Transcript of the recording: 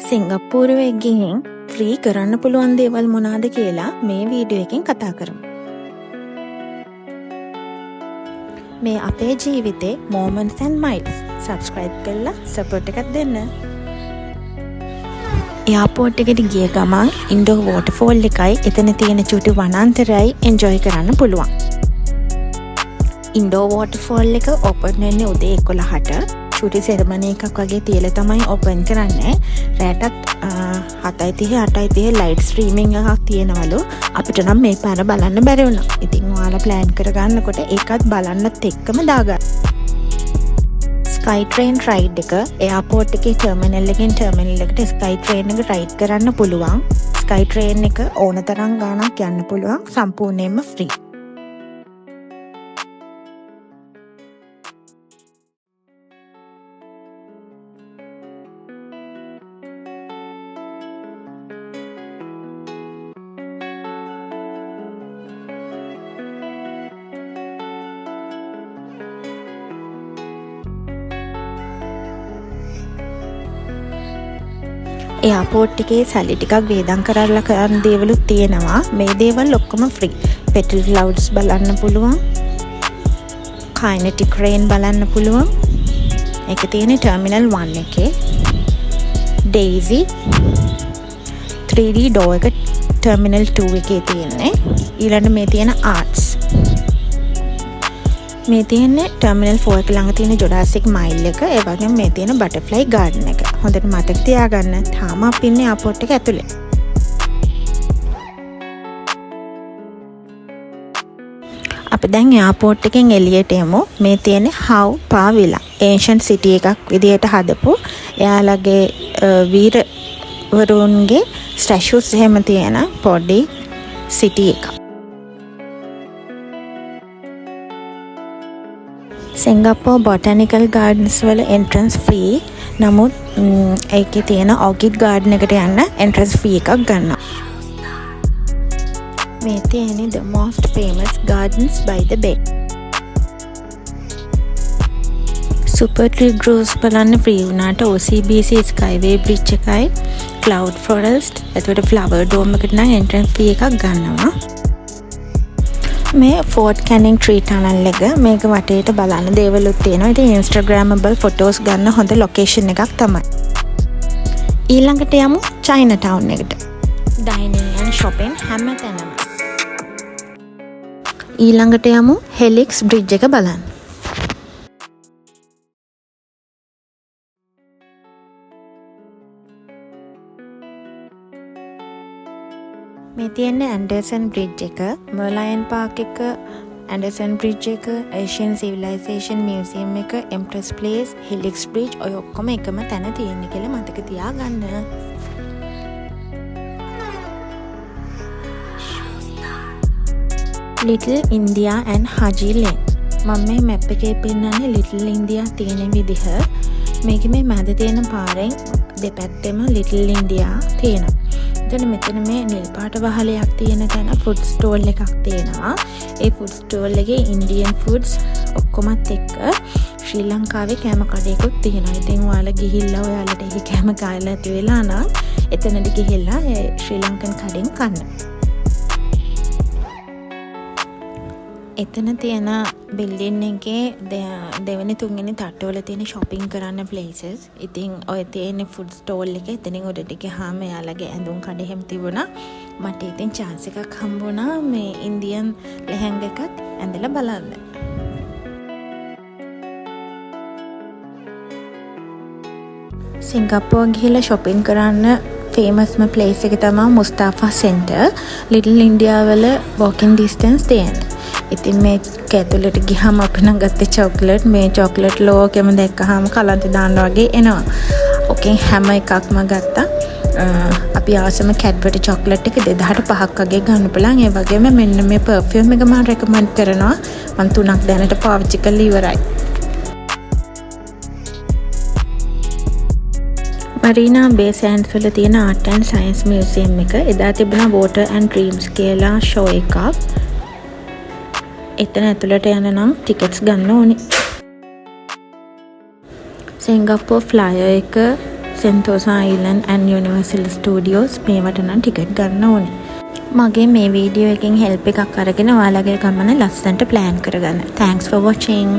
සිංගප්පූරුවේ ගිහින් ෆ්‍රී කරන්න පුළුවන් දේවල් මොනවාද කියලා මේ වීඩියෝ එකෙන් කතා කරමු. මේ අපේ ජීවිතේ moments and miles. subscribe කරලා support එකක් දෙන්න. එයාපෝට් එකට ගිය ගමන් ඉන්ඩෝර් වෝටර්ෆෝල් එකයි එතන තියෙන චුටි වනාන්තරයයි enjoy කරන්න පුළුවන්. ඉන්ඩෝර් වෝටර්ෆෝල් එක open වෙන්නේ උදේ 11ට. චුටි සෙරමනි එකක් වගේ තියලා තමයි open කරන්නේ. රැටත් 7:30 8:30 ලයිට් ස්ට්‍රීමින් එකක් තියෙනවලු. අපිට නම් මේ පාර බලන්න බැරි වුණා. ඉතින් ඔයාලා ප්ලෑන් කරගන්නකොට ඒකත් බලන්නත් එක්කම දාගන්න. ස්කයි ට්‍රේන් රයිඩ් එක එයාපෝට් එකේ ටර්මිනල් එකෙන් ටර්මිනල් එකට ස්කයි ට්‍රේන් එක රයිඩ් කරන්න පුළුවන්. ස්කයි ට්‍රේන් එක ඕන තරම් ගාණක් යන්න පුළුවන්. සම්පූර්ණයෙන්ම ෆ්‍රී. එයාපෝට් එකේ සල්ලි ටිකක් වේදම් කරලා කරන දේවලුත් තියෙනවා. මේ දේවල් ඔක්කොම ෆ්‍රී. පෙටල් ක්ලවුඩ්ස් බලන්න පුළුවන්. කයිනෙටික් රේන් බලන්න පුළුවන්. ඒක තියෙන්නේ ටර්මිනල් 1 එකේ. ඩේසි 3D ඩෝ එක ටර්මිනල් 2 එකේ තියෙන්නේ. ඊළඟ මේ තියෙන ආර්ට්ස්. මේ තියෙන්නේ ටර්මිනල් 4 එක ළඟ තියෙන ජොරාසික් මයිල් එක. ඒ වගේම මේ තියෙන බටර්ෆ්ලයි ගාඩන් එක. හොඳට මතක තියාගන්න. තාම අපි ඉන්නේ එයාපෝට් එක ඇතුලේ. අපි දැන් එයාපෝට් එකෙන් එළියට යමු. මේ තියෙන්නේ හව් පා විලා. ඒන්ෂන්ට් සිටි එකක් විදියට හදපු එයාලගේ වීරවරුන්ගේ ස්ටැචුස් එහෙම තියෙන පොඩි සිටි එකක්. සිංගප්පූර් බොටැනිකල් ගාඩන්ස් වල එන්ට්‍රන්ස් ෆ්‍රී. නමුත් ඒකේ තියෙන ඕකිඩ් ගාඩන් එකට යන්න එන්ට්‍රන්ස් ෆී එකක් ගන්නවා. මේ තියෙන්නේ the most famous gardens by the bay. super tree groves බලන්න ෆ්‍රී වුණාට OCBC skyway bridge එකයි cloud forest එතකොට flower dome එකට නම් එන්ට්‍රන්ස් ෆී එකක් ගන්නවා. මේ ෆෝර්ට් කැනින් ට්‍රී ටනල් එක මේක වටේට බලන්න දේවලුත් තියෙනවා. ඉතින් ඉන්ස්ටාග්‍රෑමබල් ෆොටෝස් ගන්න හොඳ ලොකේෂන් එකක් තමයි. ඊළඟට යමු චයිනා ටවුන් එකට. ඩයිනින් ඇන්ඩ් shopping හැම තැනම. ඊළඟට යමු හෙලික්ස් බ්‍රිජ් එක බලන්න. මේ තියෙන්නේ ඇන්ඩර්සන් බ්‍රිජ් එක, මර්ලයන් පාක් එක, ඇන්ඩර්සන් බ්‍රිජ් එක, ඒෂියන් සිවිලයිසේෂන් මියුසියම් එක, එම්ප්‍රස් ප්ලේස්, හෙලික්ස් බ්‍රිජ් ඔය ඔක්කොම එකම තැන තියෙන්නේ කියලා මතක තියාගන්න. Little India and Haji lane. මම මේ මැප් එකේ පෙන්නන්නේ ලිටල් ඉන්දියා තියෙන විදිහ. මේකේ මේ මැද තියෙන පාරෙන් දෙපැත්තෙම ලිටල් ඉන්දියා තියෙනවා. මෙතන මේ නිල් පාට වහලයක් තියෙන තැන ෆුඩ් ස්ටෝල් එකක් තියෙනවා. ඒ ෆුඩ් ස්ටෝල් එකේ ඉන්දියන් ෆුඩ්ස් ඔක්කොමත් එක්ක ශ්‍රී ලංකාවේ කෑම කඩේකුත් තියෙනවා. ඉතින් ඔයාලා ගිහිල්ලා ඔයාලට ඒ කෑම කාලා ඇති වෙලා නම් එතනට ගිහිල්ලා ඒ ශ්‍රී ලංකන් කඩෙන් කන්න. එතන තියෙන බිල්ඩින් එකේ දෙවෙනි තුන්වෙනි තට්ටුවල තියෙන shopping කරන්න places. ඉතින් ඔය තියෙන food stall එකේ එතනින් උඩට ගියාම එයාලගේ ඇඳුම් කඩ එහෙම තිබුණා. මට ඉතින් chance එකක් හම්බුණා මේ ඉන්දියන් ලෙහෙංග එකක් ඇඳලා බලන්න. සිංගප්පූර් ගිහිල්ලා shopping කරන්න famous place එක තමයි මුස්තාෆා center. Little India වල walking distance තියෙනවා. ඉතින් මේ කැතුලට ගියාම අපි නම් ගත්තේ චොක්ලට්. මේ චොක්ලට් ලෝකෙම දැක්කහම කලන්ත දාන්න වගේ එනවා. ඕකෙන් හැම එකක්ම ගත්තා. අපි ආසම කැඩ්බරි චොක්ලට් එක 2005ක් වගේ ගන්න පුළුවන්. ඒ වගේම මෙන්න මේ පර්ෆියුම් එක මම රෙකමන්ඩ් කරනවා. මම 3ක් දැනට පාවිච්චි කරලා ඉවරයි. මරීනා බේ සෑන්ඩ්ස් වල තියෙන ආර්ට් ඇන්ඩ් සයන්ස් මියුසියම් එක. එදා තිබුණා වෝටර් ඇන්ඩ් ඩ්‍රීම්ස් කියලා ෂෝ එකක්. එතන ඇතුළට යන්න නම් ටිකට්ස් ගන්න ඕනේ. සිංගප්පූර් ෆ්ලයර් එක Sentosa Island and Universal Studios මේවට නම් ටිකට් ගන්න ඕනේ. මගේ මේ වීඩියෝ එකෙන් හෙල්ප් එකක් අරගෙන ඔයාලගේ ගමන ලස්සනට ප්ලෑන් කරගන්න. Thanks for watching.